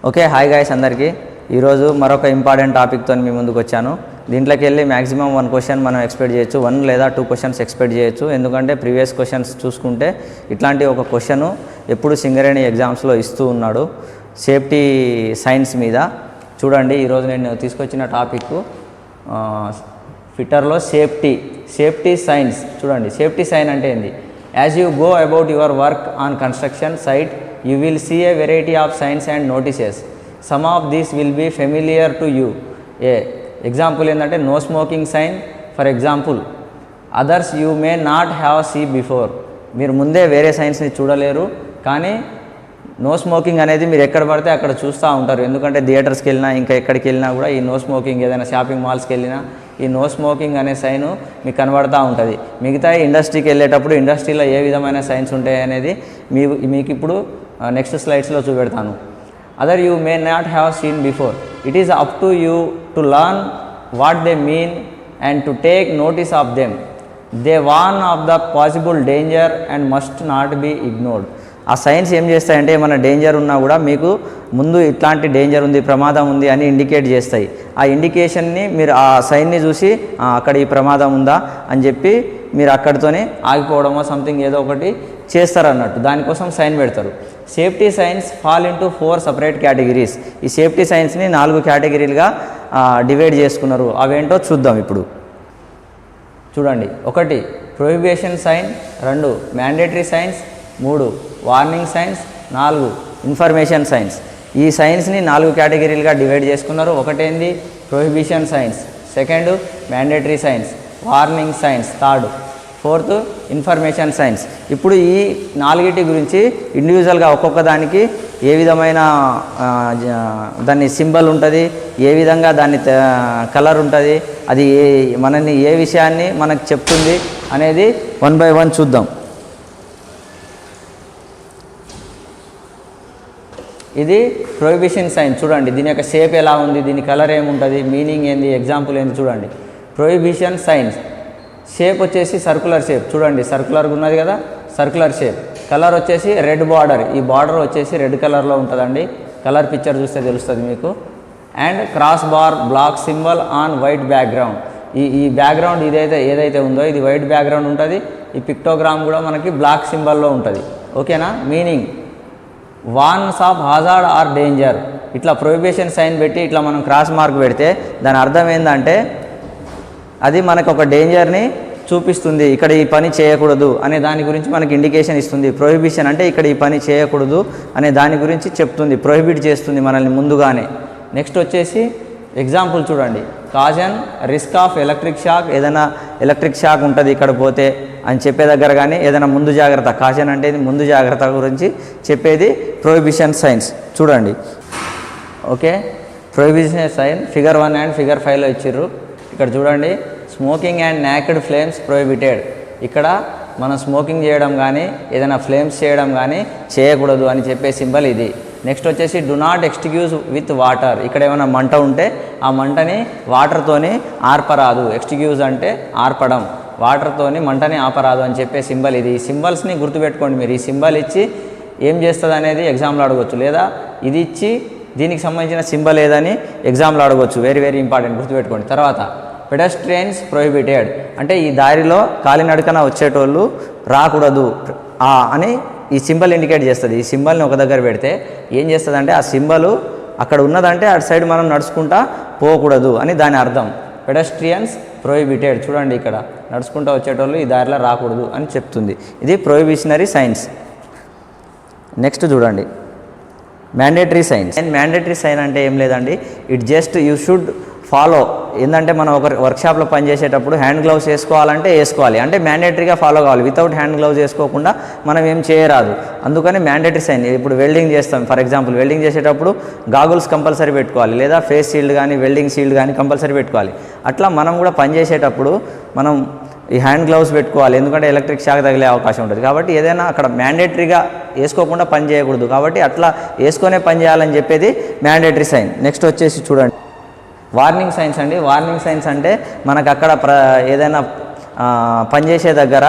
Okay hi guys అందరికీ ఈరోజు మరొక ఇంపార్టెంట్ టాపిక్తో మీ ముందుకు వచ్చాను. దీంట్లోకి వెళ్ళి మ్యాక్సిమం 1 క్వశ్చన్ మనం ఎక్స్పెక్ట్ చేయొచ్చు, 1 లేదా 2 క్వశ్చన్స్ ఎక్స్పెక్ట్ చేయొచ్చు. ఎందుకంటే ప్రీవియస్ క్వశ్చన్స్ చూసుకుంటే ఇట్లాంటి ఒక క్వశ్చను ఎప్పుడు సింగరేణి ఎగ్జామ్స్లో ఇస్తూ ఉన్నాడు సేఫ్టీ సైన్స్ మీద. చూడండి, ఈరోజు నేను తీసుకొచ్చిన టాపిక్ ఫిట్టర్లో సేఫ్టీ సైన్స్. చూడండి, సేఫ్టీ సైన్ అంటే ఏంది? As you go about your work on construction site you will see a variety of signs and notices. Some of these will be familiar to you. Example ఏంటంటే no smoking sign for example. Others you may not have seen before. మీరు ముందే వేరే సైన్స్ని చూడలేరు, కానీ no smoking అనేది మీరు ఎక్కడ పడితే అక్కడ చూస్తూ ఉంటారు. ఎందుకంటే థియేటర్స్కి వెళ్ళినా ఇంకా ఎక్కడికి వెళ్ళినా కూడా ఈ నో స్మోకింగ్, ఏదైనా షాపింగ్ మాల్స్కి వెళ్ళినా ఈ నో స్మోకింగ్ అనే సైను మీకు కనబడుతూ ఉంటుంది. మిగతా ఇండస్ట్రీకి వెళ్ళేటప్పుడు ఇండస్ట్రీలో ఏ విధమైన సైన్స్ ఉంటాయి అనేది మీకు ఇప్పుడు నెక్స్ట్ స్లైడ్స్లో చూపెడతాను. Other you may not have seen before. It is up to you to learn what they mean and to take notice of them. They warn of the possible danger and must not be ignored. ఆ signs ఏం చేస్తాయంటే ఏమైనా danger ఉన్నా కూడా మీకు ముందు ఇట్లాంటి danger ఉంది, ప్రమాదం ఉంది అని ఇండికేట్ చేస్తాయి. ఆ ఇండికేషన్ని మీరు ఆ సైన్ని చూసి అక్కడ ఈ ప్రమాదం ఉందా అని చెప్పి మీరు అక్కడితోనే ఆగిపోవడమో సంథింగ్ ఏదో ఒకటి చేస్తారన్నట్టు. దానికోసం సైన్ పెడతారు. Safety signs fall into 4 separate categories. ఈ సేఫ్టీ సైన్స్ని 4 కేటగిరీలుగా డివైడ్ చేసుకున్నారు. అవేంటో చూద్దాం ఇప్పుడు. చూడండి, 1 prohibition sign, 2 mandatory signs, 3 warning signs, 4 information signs. ఈ సైన్స్ని 4 కేటగిరీలుగా డివైడ్ చేసుకున్నారు. ఒకటేంది prohibition signs, 2 mandatory signs, warning signs 3, 4 information signs. ఇప్పుడు ఈ 4 గురించి ఇండివిజువల్గా ఒక్కొక్క దానికి ఏ విధమైన దాని సింబల్ ఉంటుంది, ఏ విధంగా దాని కలర్ ఉంటుంది, అది మనని ఏ విషయాన్ని మనకు చెప్తుంది అనేది 1 by 1 చూద్దాం. ఇది ప్రొహిబిషన్ సైన్. చూడండి, దీని యొక్క షేప్ ఎలా ఉంది, దీని కలర్ ఏముంటుంది, మీనింగ్ ఏంది, ఎగ్జాంపుల్ ఏంది. చూడండి, ప్రొహిబిషన్ సైన్స్ షేప్ వచ్చేసి సర్కులర్ షేప్. చూడండి, సర్కులర్గా ఉన్నది కదా, సర్కులర్ షేప్. కలర్ వచ్చేసి రెడ్ బార్డర్. ఈ బార్డర్ వచ్చేసి రెడ్ కలర్లో ఉంటుందండి. కలర్ పిక్చర్ చూస్తే తెలుస్తుంది మీకు. And cross bar black symbol on white background. ఈ బ్యాక్గ్రౌండ్ ఏదైతే ఉందో ఇది వైట్ బ్యాక్గ్రౌండ్ ఉంటుంది. ఈ పిక్టోగ్రామ్ కూడా మనకి బ్లాక్ సింబల్లో ఉంటుంది. ఓకేనా? Meaning warns of hazard or danger. ఇట్లా ప్రొహిబిషన్ సైన్ పెట్టి ఇట్లా మనం క్రాస్ మార్క్ పెడితే దాని అర్థం ఏంటంటే అది మనకు ఒక డేంజర్ని చూపిస్తుంది. ఇక్కడ ఈ పని చేయకూడదు అనే దాని గురించి మనకి ఇండికేషన్ ఇస్తుంది. ప్రొహిబిషన్ అంటే ఇక్కడ ఈ పని చేయకూడదు అనే దాని గురించి చెప్తుంది, ప్రొహిబిట్ చేస్తుంది మనల్ని ముందుగానే. నెక్స్ట్ వచ్చేసి ఎగ్జాంపుల్ చూడండి, కాజన్ రిస్క్ ఆఫ్ ఎలక్ట్రిక్ షాక్. ఏదైనా ఎలక్ట్రిక్ షాక్ ఉంటుంది ఇక్కడ పోతే అని చెప్పే దగ్గర కానీ ఏదైనా ముందు జాగ్రత్త, కాజన్ అంటే ముందు జాగ్రత్త గురించి చెప్పేది ప్రొహిబిషన్ సైన్స్. చూడండి, okay, prohibition sign figure 1 and figure 5లో ఇచ్చిర్రు. ఇక్కడ చూడండి, smoking and naked flames prohibited. ఇక్కడ మనం స్మోకింగ్ చేయడం కానీ ఏదైనా ఫ్లేమ్స్ చేయడం కానీ చేయకూడదు అని చెప్పే సింబల్ ఇది. నెక్స్ట్ వచ్చేసి do not extinguish with water. ఇక్కడ ఏమైనా మంట ఉంటే ఆ మంటని వాటర్తోని ఆర్పరాదు. ఎక్స్టింగ్విష్ అంటే ఆర్పడం, వాటర్తోని మంటని ఆపరాదు అని చెప్పే సింబల్ ఇది. ఈ సింబల్స్ని గుర్తుపెట్టుకోండి. మీరు ఈ సింబల్ ఇచ్చి ఏం చేస్తుంది అనేది ఎగ్జామ్లో అడగవచ్చు, లేదా ఇది ఇచ్చి దీనికి సంబంధించిన సింబల్ ఏదని ఎగ్జామ్లో అడగవచ్చు. వెరీ వెరీ ఇంపార్టెంట్, గుర్తుపెట్టుకోండి. తర్వాత పెడస్ట్రియన్స్ ప్రొహిబిటెడ్ అంటే ఈ దారిలో కాలినడకన వచ్చేటోళ్ళు రాకూడదు అని ఈ సింబల్ ఇండికేట్ చేస్తుంది. ఈ సింబల్ని ఒక దగ్గర పెడితే ఏం చేస్తుందంటే ఆ సింబల్ అక్కడ ఉన్నదంటే అటు సైడ్ మనం నడుచుకుంటా పోకూడదు అని దాని అర్థం. Pedestrians prohibited. చూడండి, ఇక్కడ నడుచుకుంటూ వచ్చేటోళ్ళు ఈ దారిలో రాకూడదు అని చెప్తుంది. ఇది ప్రొహిబిషనరీ సైన్స్. నెక్స్ట్ చూడండి, mandatory signs. And mandatory sign అంటే ఏం లేదండి, it just you should follow. ఏంటంటే మనం ఒక వర్క్షాప్లో పనిచేసేటప్పుడు హ్యాండ్ గ్లౌస్ వేసుకోవాలంటే వేసుకోవాలి, అంటే మ్యాండేటరీగా ఫాలో కావాలి. వితౌట్ హ్యాండ్ గ్లౌస్ వేసుకోకుండా మనం ఏం చేయరాదు. అందుకని మ్యాండేటరీ సైన్. ఇప్పుడు వెల్డింగ్ చేస్తాం, ఫర్ ఎగ్జాంపుల్ వెల్డింగ్ చేసేటప్పుడు గాగుల్స్ కంపల్సరీ పెట్టుకోవాలి, లేదా ఫేస్ షీల్డ్ కానీ వెల్డింగ్ షీల్డ్ కానీ కంపల్సరీ పెట్టుకోవాలి. అట్లా మనం కూడా పనిచేసేటప్పుడు మనం ఈ హ్యాండ్ గ్లౌస్ పెట్టుకోవాలి, ఎందుకంటే ఎలక్ట్రిక్ షాక్ తగిలే అవకాశం ఉంటుంది. కాబట్టి ఏదైనా అక్కడ మ్యాండేటరీగా వేసుకోకుండా పని చేయకూడదు, కాబట్టి అట్లా వేసుకొనే పని చేయాలని చెప్పేది మ్యాండేటరీ సైన్. నెక్స్ట్ వచ్చేసి చూడండి, వార్నింగ్ సైన్స్ అండి. వార్నింగ్ సైన్స్ అంటే మనకు అక్కడ ఏదైనా పనిచేసే దగ్గర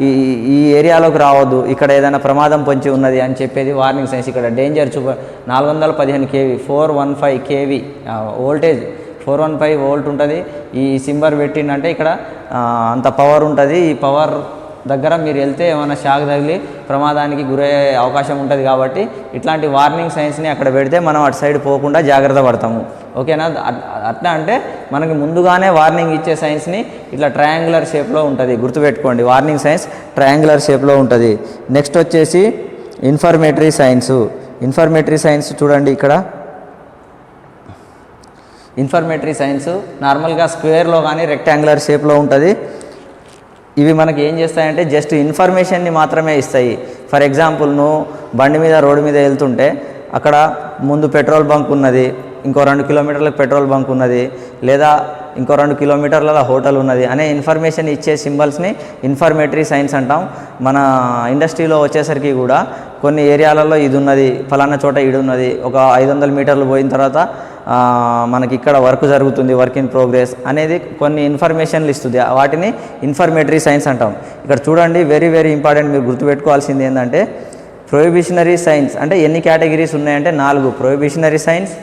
ఈ ఈ ఏరియాలోకి రావద్దు, ఇక్కడ ఏదైనా ప్రమాదం పొంచి ఉన్నది అని చెప్పేది వార్నింగ్ సైన్స్. ఇక్కడ danger 415 kV 415 kV voltage 415 volt ఉంటుంది. ఈ సింబల్ పెట్టిందంటే ఇక్కడ అంత పవర్ ఉంటుంది. ఈ పవర్ దగ్గర మీరు వెళ్తే ఏమైనా షాక్ తగిలి ప్రమాదానికి గురయ్యే అవకాశం ఉంటుంది. కాబట్టి ఇట్లాంటి వార్నింగ్ సైన్స్ని అక్కడ పెడితే మనం అటు సైడ్ పోకుండా జాగ్రత్త పడతాము. ఓకేనా? అట్లా అంటే మనకి ముందుగానే వార్నింగ్ ఇచ్చే సైన్స్ని ఇట్లా ట్రయాంగులర్ షేప్లో ఉంటుంది, గుర్తుపెట్టుకోండి. వార్నింగ్ సైన్స్ ట్రయాంగులర్ షేప్లో ఉంటుంది. నెక్స్ట్ వచ్చేసి ఇన్ఫర్మేటరీ సైన్స్. ఇన్ఫర్మేటరీ సైన్స్ చూడండి, ఇక్కడ ఇన్ఫర్మేటరీ సైన్స్ నార్మల్గా స్క్వేర్లో కానీ రెక్టాంగులర్ షేప్లో ఉంటుంది. ఇవి మనకి ఏం చేస్తాయంటే జస్ట్ ఇన్ఫర్మేషన్ని మాత్రమే ఇస్తాయి. ఫర్ ఎగ్జాంపుల్, నువ్వు బండి మీద రోడ్డు మీద వెళ్తుంటే అక్కడ ముందు పెట్రోల్ బంక్ ఉన్నది, ఇంకో 2 కిలోమీటర్లకు పెట్రోల్ బంక్ ఉన్నది, లేదా ఇంకో 2 కిలోమీటర్ల హోటల్ ఉన్నది అనే ఇన్ఫర్మేషన్ ఇచ్చే సింబల్స్ని ఇన్ఫర్మేటరీ సైన్స్ అంటాం. మన ఇండస్ట్రీలో వచ్చేసరికి కూడా కొన్ని ఏరియాలలో ఇది ఉన్నది, ఫలానా చోట ఇది ఉన్నది, ఒక 500 మీటర్లు పోయిన తర్వాత మనకి ఇక్కడ వర్క్ జరుగుతుంది, వర్క్ ఇన్ ప్రోగ్రెస్ అనేది కొన్ని ఇన్ఫర్మేషన్లు ఇస్తుంది. వాటిని ఇన్ఫర్మేటరీ సైన్స్ అంటాం. ఇక్కడ చూడండి, వెరీ వెరీ ఇంపార్టెంట్, మీరు గుర్తుపెట్టుకోవాల్సింది ఏంటంటే ప్రొహిబిషనరీ సైన్స్ అంటే ఎన్ని కేటగిరీస్ ఉన్నాయంటే 4. Prohibitionary signs,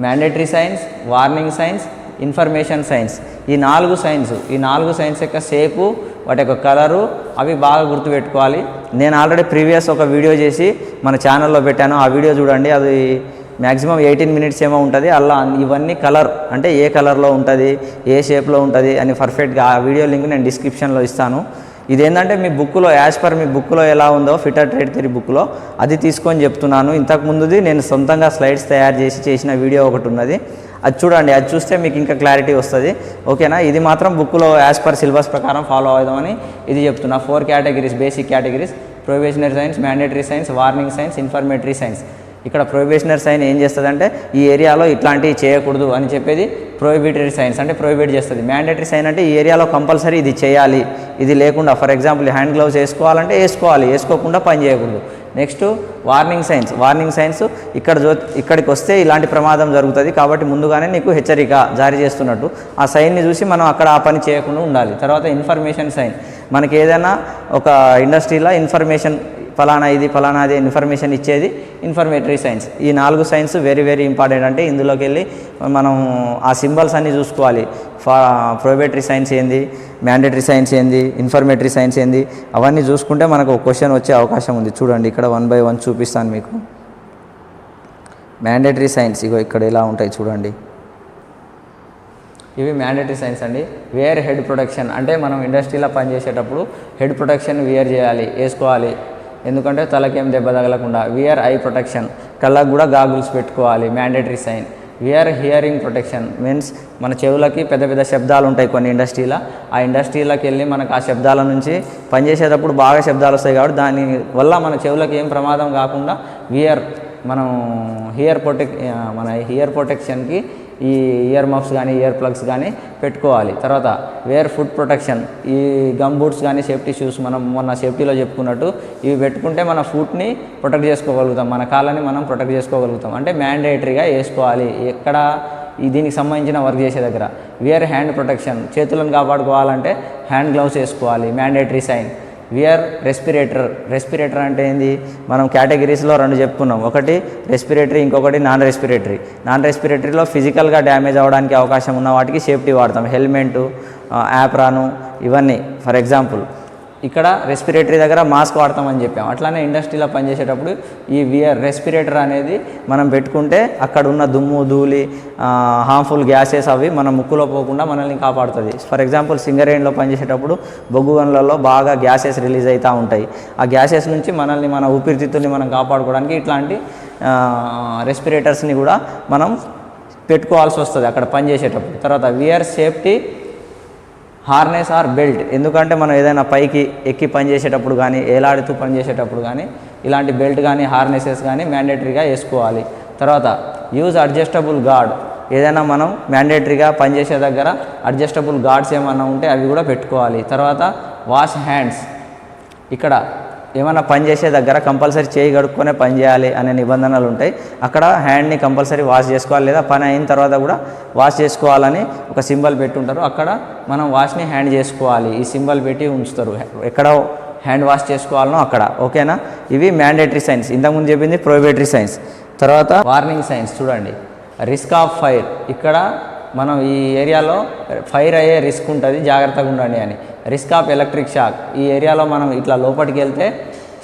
mandatory signs, warning signs, information signs. ఈ 4 సైన్స్ యొక్క షేపు, వాటి యొక్క కలరు అవి బాగా గుర్తుపెట్టుకోవాలి. నేను ఆల్రెడీ ప్రీవియస్ ఒక వీడియో చేసి మన ఛానల్లో పెట్టాను, ఆ వీడియో చూడండి. అది మ్యాక్సిమం 18 మినిట్స్ ఏమో ఉంటుంది. అలా ఇవన్నీ కలర్ అంటే ఏ కలర్లో ఉంటుంది, ఏ షేప్లో ఉంటుంది అని పర్ఫెక్ట్గా ఆ వీడియో లింక్ నేను డిస్క్రిప్షన్లో ఇస్తాను. ఇదేంటంటే మీ బుక్లో యాజ్ పర్ మీ బుక్లో ఎలా ఉందో ఫిటర్ ట్రేడ్ థియరీ బుక్లో అది తీసుకొని చెప్తున్నాను. ఇంతకుముందుది నేను సొంతంగా స్లైడ్స్ తయారు చేసిన వీడియో ఒకటి ఉన్నది, అది చూడండి. అది చూస్తే మీకు ఇంకా క్లారిటీ వస్తుంది. ఓకేనా? ఇది మాత్రం బుక్లో యాజ్ పర్ సిలబస్ ప్రకారం ఫాలో అవుదామని ఇది చెప్తున్నా. 4 categories, basic categories: prohibitionary signs, mandatory signs, warning signs, informatory signs. ఇక్కడ ప్రొహిబిషనరీ సైన్స్ ఏం చేస్తుందంటే ఈ ఏరియాలో ఇట్లాంటివి చేయకూడదు అని చెప్పేది ప్రొహిబిటరీ సైన్స్ అంటే ప్రొహిబిట్ చేస్తుంది. మ్యాండేటరీ సైన్స్ అంటే ఈ ఏరియాలో కంపల్సరీ ఇది చేయాలి, ఇది లేకుండా, ఫర్ ఎగ్జాంపుల్ హ్యాండ్ గ్లౌస్ వేసుకోవాలంటే వేసుకోవాలి, వేసుకోకుండా పని చేయకూడదు. నెక్స్ట్ వార్నింగ్ సైన్స్ ఇక్కడికి వస్తే ఇలాంటి ప్రమాదం జరుగుతుంది కాబట్టి ముందుగానే నీకు హెచ్చరిక జారీ చేస్తున్నట్టు ఆ సైన్ని చూసి మనం అక్కడ ఆ పని చేయకుండా ఉండాలి. తర్వాత ఇన్ఫర్మేషన్ సైన్స్, మనకి ఏదైనా ఒక ఇండస్ట్రీలో ఇన్ఫర్మేషన్ ఫలానాది ఇన్ఫర్మేషన్ ఇచ్చేది ఇన్ఫర్మేటరీ సైన్స్. ఈ 4 సైన్స్ వెరీ వెరీ ఇంపార్టెంట్. అంటే ఇందులోకి వెళ్ళి మనం ఆ సింబల్స్ అన్నీ చూసుకోవాలి. ప్రొహిబిటరీ సైన్స్ ఏంది, మ్యాండేటరీ సైన్స్ ఏంది, ఇన్ఫర్మేటరీ సైన్స్ ఏంది, అవన్నీ చూసుకుంటే మనకు ఒక క్వశ్చన్ వచ్చే అవకాశం ఉంది. చూడండి, ఇక్కడ 1 by 1 చూపిస్తాను మీకు. మ్యాండేటరీ సైన్స్ ఇగో ఇక్కడ ఎలా ఉంటాయి చూడండి. ఇవి మ్యాండేటరీ సైన్స్ అండి. వేర్ హెడ్ ప్రొటెక్షన్ అంటే మనం ఇండస్ట్రీలో పనిచేసేటప్పుడు హెడ్ ప్రొటెక్షన్ వేసుకోవాలి, ఎందుకంటే తలకేం దెబ్బ తగలకుండా. వియర్ ఐ ప్రొటెక్షన్, కళ్ళకు కూడా గాగుల్స్ పెట్టుకోవాలి, mandatory sign. Wear hearing protection means మన చెవులకి పెద్ద పెద్ద శబ్దాలు ఉంటాయి కొన్ని ఇండస్ట్రీలో, ఆ ఇండస్ట్రీలోకి వెళ్ళి మనకు ఆ శబ్దాల నుంచి పనిచేసేటప్పుడు బాగా శబ్దాలు వస్తాయి కాబట్టి దాని వల్ల మన చెవులకి ఏం ప్రమాదం కాకుండా మన హియర్ ప్రొటెక్షన్కి ఈ ఇయర్ మఫ్స్ కానీ ఇయర్ ప్లగ్స్ కానీ పెట్టుకోవాలి. తర్వాత వేర్ ఫుట్ ప్రొటెక్షన్, ఈ గమ్ బూట్స్ కానీ సేఫ్టీ షూస్ మనం మొన్న సేఫ్టీలో చెప్పుకున్నట్టు ఇవి పెట్టుకుంటే మన ఫుట్ని ప్రొటెక్ట్ చేసుకోగలుగుతాం, మన కాళ్ళని మనం ప్రొటెక్ట్ చేసుకోగలుగుతాం. అంటే మ్యాండేటరీగా వేసుకోవాలి ఎక్కడ దీనికి సంబంధించిన వర్క్ చేసే దగ్గర. వేర్ హ్యాండ్ ప్రొటెక్షన్, చేతులను కాపాడుకోవాలంటే హ్యాండ్ గ్లౌస్ వేసుకోవాలి, మ్యాండేటరీ సైన్. వియర్ రెస్పిరేటర్ అంటే ఏంది, మనం కేటగిరీస్లో 2 చెప్పుకున్నాం, ఒకటి రెస్పిరేటరీ, ఇంకొకటి నాన్ రెస్పిరేటరీలో ఫిజికల్గా డ్యామేజ్ అవ్వడానికి అవకాశం ఉన్న వాటికి సేఫ్టీ వాడతాం, హెల్మెట్, యాప్రాను ఇవన్నీ. ఫర్ ఎగ్జాంపుల్ ఇక్కడ రెస్పిరేటరీ దగ్గర మాస్క్ వాడతామని చెప్పాం. అట్లానే ఇండస్ట్రీలో పనిచేసేటప్పుడు ఈ రెస్పిరేటర్ అనేది మనం పెట్టుకుంటే అక్కడ ఉన్న దుమ్ము ధూళి హార్మ్ఫుల్ గ్యాసెస్ అవి మన ముక్కులో పోకుండా మనల్ని కాపాడుతుంది. ఫర్ ఎగ్జాంపుల్ సింగరేణిలో పనిచేసేటప్పుడు బొగ్గు గనులలో బాగా గ్యాసెస్ రిలీజ్ అవుతూ ఉంటాయి. ఆ గ్యాసెస్ నుంచి మన ఊపిరితిత్తుల్ని మనం కాపాడుకోవడానికి ఇట్లాంటి రెస్పిరేటర్స్ని కూడా మనం పెట్టుకోవాల్సి వస్తుంది అక్కడ పనిచేసేటప్పుడు. తర్వాత wear safety harness or belt, ఎందుకంటే మనం ఏదైనా పైకి ఎక్కి పనిచేసేటప్పుడు కానీ ఏలాడుతూ పనిచేసేటప్పుడు కానీ ఇలాంటి బెల్ట్ కానీ హార్నెసెస్ కానీ మ్యాండేటరీగా వేసుకోవాలి. తర్వాత యూజ్ అడ్జస్టబుల్ గార్డ్, ఏదైనా మనం మ్యాండేటరీగా పనిచేసే దగ్గర అడ్జస్టబుల్ గార్డ్స్ ఏమన్నా ఉంటే అవి కూడా పెట్టుకోవాలి. తర్వాత వాష్ హ్యాండ్స్, ఇక్కడ ఏమైనా పని చేసే దగ్గర కంపల్సరీ చేయి కడుక్కొనే పని చేయాలి అనే నిబంధనలు ఉంటాయి. అక్కడ హ్యాండ్ని కంపల్సరీ వాష్ చేసుకోవాలి, లేదా పని అయిన తర్వాత కూడా వాష్ చేసుకోవాలని ఒక సింబల్ పెట్టి ఉంటారు. అక్కడ మనం వాష్ని హ్యాండ్ చేసుకోవాలి, ఈ సింబల్ పెట్టి ఉంచుతారు. ఎక్కడ హ్యాండ్ వాష్ చేసుకోవాలనో అక్కడ. ఓకేనా? ఇవి మ్యాండేటరీ సైన్స్. ఇంతకుముందు చెప్పింది ప్రొహిబిటరీ సైన్స్. తర్వాత వార్నింగ్ సైన్స్ చూడండి. Risk of fire. ఇక్కడ మనం ఈ ఏరియాలో ఫైర్ అయ్యే రిస్క్ ఉంటుంది, జాగ్రత్తగా ఉండండి అని. Risk of electric shock. ఈ ఏరియాలో మనం ఇట్లా లోపలికి వెళ్తే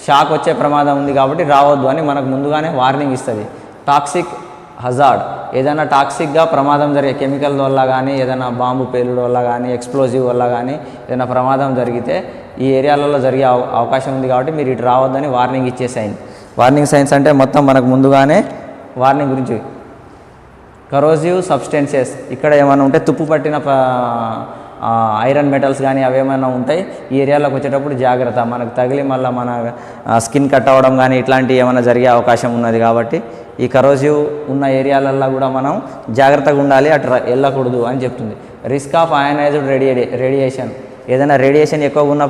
షాక్ వచ్చే ప్రమాదం ఉంది కాబట్టి రావద్దు అని మనకు ముందుగానే వార్నింగ్ ఇస్తుంది. Toxic hazard. ఏదైనా టాక్సిక్గా ప్రమాదం జరిగే కెమికల్ వల్ల కానీ, ఏదైనా బాంబు పేలుడు వల్ల కానీ, ఎక్స్ప్లోజివ్ వల్ల కానీ ఏదైనా ప్రమాదం జరిగితే ఈ ఏరియాలలో జరిగే అవకాశం ఉంది కాబట్టి మీరు ఇటు రావద్దని వార్నింగ్ ఇచ్చే సైన్. వార్నింగ్ సైన్స్ అంటే మొత్తం మనకు ముందుగానే వార్నింగ్ గురించి. Corrosive substances. ఇక్కడ ఏమైనా ఉంటే తుప్పు పట్టిన ఐరన్ మెటల్స్ కానీ అవేమైనా ఉంటాయి, ఈ ఏరియాలోకి వచ్చేటప్పుడు జాగ్రత్త. మనకు తగిలి మళ్ళీ మన స్కిన్ కట్ అవ్వడం కానీ ఇట్లాంటివి ఏమైనా జరిగే అవకాశం ఉన్నది కాబట్టి ఈ కరోజివ్ ఉన్న ఏరియాలల్లో కూడా మనం జాగ్రత్తగా ఉండాలి, అటు వెళ్ళకూడదు అని చెప్తుంది. Risk of ionised radiation. ఏదైనా రేడియేషన్ ఎక్కువగా ఉన్న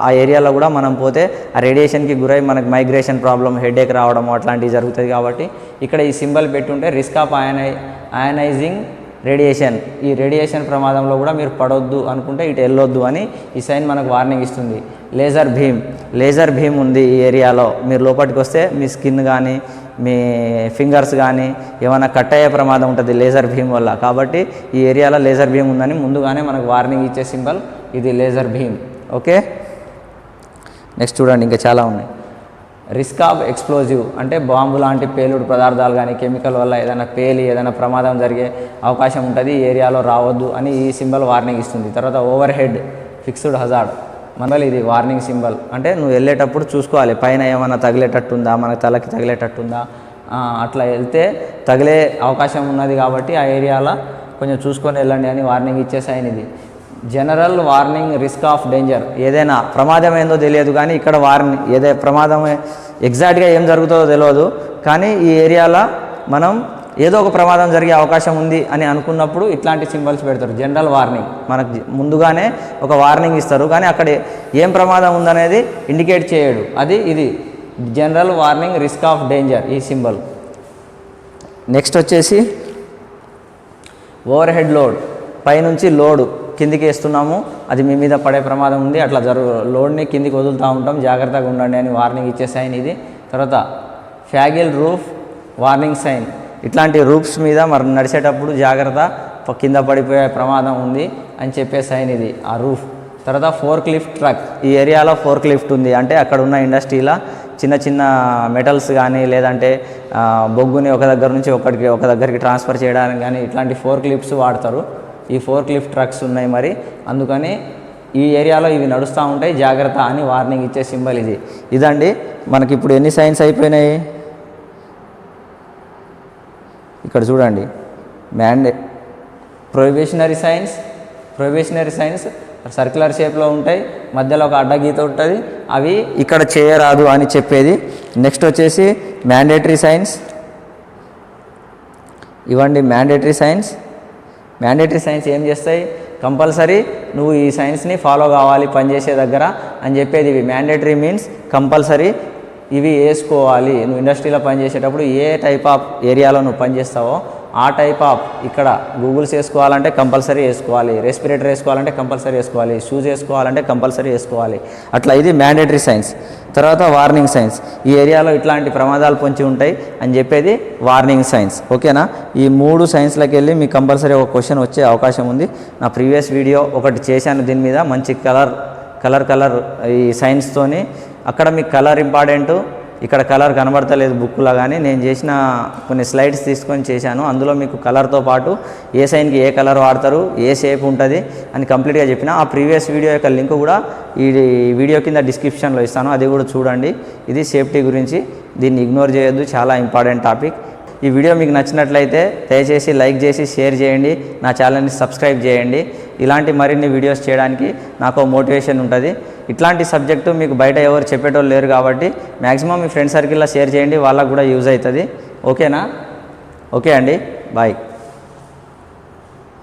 ఆ ఏరియాలో కూడా మనం పోతే ఆ రేడియేషన్కి గురై మనకు మైగ్రేషన్ ప్రాబ్లం, హెడేక్ రావడం అట్లాంటివి జరుగుతుంది కాబట్టి ఇక్కడ ఈ సింబల్ పెట్టుంటే రిస్క్ ఆఫ్ అయనైజింగ్ రేడియేషన్. ఈ రేడియేషన్ ప్రమాదంలో కూడా మీరు పడొద్దు అనుకుంటే ఇటు వెళ్ళొద్దు అని ఈ సైన్ మనకు వార్నింగ్ ఇస్తుంది. లేజర్ భీమ్. లేజర్ భీమ్ ఉంది ఈ ఏరియాలో. మీరు లోపలికి వస్తే మీ స్కిన్ కానీ మీ ఫింగర్స్ కానీ ఏమైనా కట్ అయ్యే ప్రమాదం ఉంటుంది లేజర్ భీమ్ వల్ల. కాబట్టి ఈ ఏరియాలో లేజర్ భీమ్ ఉందని ముందుగానే మనకు వార్నింగ్ ఇచ్చే సింబల్ ఇది లేజర్ భీమ్. ఓకే, నెక్స్ట్ చూడండి, ఇంకా చాలా ఉన్నాయి. రిస్క్ ఆఫ్ ఎక్స్ప్లోజివ్ అంటే బాంబు లాంటి పేలుడు పదార్థాలు కానీ కెమికల్ వల్ల ఏదైనా పేలి ఏదైనా ప్రమాదం జరిగే అవకాశం ఉంటుంది, ఈ ఏరియాలో రావద్దు అని ఈ సింబల్ వార్నింగ్ ఇస్తుంది. తర్వాత ఓవర్ హెడ్ ఫిక్స్డ్ హజార్డ్. మనలో ఇది వార్నింగ్ సింబల్. అంటే నువ్వు వెళ్ళేటప్పుడు చూసుకోవాలి పైన ఏమైనా తగిలేటట్టుందా, మనకు తలకి తగిలేటట్టుందా, అట్లా వెళ్తే తగిలే అవకాశం ఉన్నది కాబట్టి ఆ ఏరియాలో కొంచెం చూసుకొని వెళ్ళండి అని వార్నింగ్ ఇచ్చే సైన్ ఇది. General warning risk of danger. ఏదైనా ప్రమాదం ఏందో తెలియదు కానీ ఇక్కడ వార్నింగ్ ప్రమాదం ఎగ్జాక్ట్గా ఏం జరుగుతుందో తెలియదు కానీ ఈ ఏరియాలో మనం ఏదో ఒక ప్రమాదం జరిగే అవకాశం ఉంది అని అనుకున్నప్పుడు ఇట్లాంటి సింబల్స్ పెడతారు. జనరల్ వార్నింగ్ మనకు ముందుగానే ఒక వార్నింగ్ ఇస్తారు కానీ అక్కడ ఏం ప్రమాదం ఉందనేది ఇండికేట్ చేయడు. ఇది general warning risk of danger ఈ సింబల్. నెక్స్ట్ వచ్చేసి ఓవర్ హెడ్ లోడ్. పైనుంచి లోడు కిందికి వేస్తున్నాము, అది మీ మీద పడే ప్రమాదం ఉంది, అట్లా లోడ్ని కిందికి వదులుతూ ఉంటాం, జాగ్రత్తగా ఉండండి అని వార్నింగ్ ఇచ్చే సైన్ ఇది. తర్వాత ఫ్యాగిల్ రూఫ్ వార్నింగ్ సైన్. ఇట్లాంటి రూఫ్స్ మీద మరి నడిచేటప్పుడు జాగ్రత్త, కింద పడిపోయే ప్రమాదం ఉంది అని చెప్పే సైన్ ఇది ఆ రూఫ్. తర్వాత ఫోర్క్ లిఫ్ట్ ట్రక్. ఈ ఏరియాలో ఫోర్క్ లిఫ్ట్ ఉంది అంటే అక్కడ ఉన్న ఇండస్ట్రీలో చిన్న చిన్న మెటల్స్ కానీ లేదంటే బొగ్గుని ఒక దగ్గర నుంచి ఒక దగ్గరికి ట్రాన్స్ఫర్ చేయడానికి కానీ ఇట్లాంటి ఫోర్క్ లిఫ్ట్స్ వాడతారు. ఈ ఫోర్క్ లిఫ్ట్ ట్రక్స్ ఉన్నాయి మరి, అందుకని ఈ ఏరియాలో ఇవి నడుస్తూ ఉంటాయి, జాగ్రత్త అని వార్నింగ్ ఇచ్చే సింబల్ ఇది. ఇదండి మనకి ఇప్పుడు ఎన్ని సైన్స్ అయిపోయినాయి ఇక్కడ చూడండి. ప్రొహిబిషనరీ సైన్స్ సర్క్యులర్ షేప్లో ఉంటాయి, మధ్యలో ఒక అడ్డగీత ఉంటుంది, అవి ఇక్కడ చేయరాదు అని చెప్పేది. నెక్స్ట్ వచ్చేసి మ్యాండేటరీ సైన్స్. ఇవ్వండి మ్యాండేటరీ సైన్స్ ఏం చేస్తాయి? కంపల్సరీ నువ్వు ఈ సైన్స్ని ఫాలో కావాలి పనిచేసే దగ్గర అని చెప్పేది. ఇవి మ్యాండేటరీ మీన్స్ కంపల్సరీ ఇవి వేసుకోవాలి. నువ్వు ఇండస్ట్రీలో పనిచేసేటప్పుడు ఏ టైప్ ఆఫ్ ఏరియాలో నువ్వు పనిచేస్తావో ఆ టైప్ ఆఫ్ ఇక్కడ గూగుల్స్ వేసుకోవాలంటే కంపల్సరీ వేసుకోవాలి, రెస్పిరేటర్ వేసుకోవాలంటే కంపల్సరీ వేసుకోవాలి, షూస్ వేసుకోవాలంటే కంపల్సరీ వేసుకోవాలి. అట్లా ఇది మ్యాండేటరీ సైన్స్. తర్వాత వార్నింగ్ సైన్స్. ఈ ఏరియాలో ఇట్లాంటి ప్రమాదాలు పొంచి ఉంటాయి అని చెప్పేది వార్నింగ్ సైన్స్. ఓకేనా? ఈ 3 సైన్స్లోకి వెళ్ళి మీకు కంపల్సరీ ఒక క్వశ్చన్ వచ్చే అవకాశం ఉంది. నా ప్రీవియస్ వీడియో ఒకటి చేశాను దీని మీద, మంచి కలర్ ఈ సైన్స్తోని. అక్కడ మీకు కలర్ ఇంపార్టెంట్, ఇక్కడ కలర్ కనబడతలేదు బుక్లో కానీ నేను చేసిన కొన్ని స్లైడ్స్ తీసుకొని చేశాను. అందులో మీకు కలర్తో పాటు ఏ సైన్కి ఏ కలర్ వాడతారు, ఏ షేప్ ఉంటుంది అని కంప్లీట్గా చెప్పిన. ఆ ప్రీవియస్ వీడియో యొక్క లింక్ కూడా ఈ వీడియో కింద డిస్క్రిప్షన్లో ఇస్తాను, అది కూడా చూడండి. ఇది సేఫ్టీ గురించి, దీన్ని ఇగ్నోర్ చేయొద్దు, చాలా ఇంపార్టెంట్ టాపిక్. ఈ వీడియో మీకు నచ్చినట్లయితే దయచేసి లైక్ చేసి షేర్ చేయండి, నా ఛానల్ని సబ్స్క్రైబ్ చేయండి. ఇలాంటి మరిన్ని వీడియోస్ చేయడానికి నాకు మోటివేషన్ ఉంటుంది. ఇట్లాంటి సబ్జెక్టు మీకు బయట ఎవరు చెప్పేటోళ్ళు లేరు కాబట్టి మ్యాక్సిమం మీ ఫ్రెండ్ సర్కిల్లో షేర్ చేయండి, వాళ్ళకు కూడా యూజ్ అవుతుంది. ఓకేనా? ఓకే అండి, బాయ్.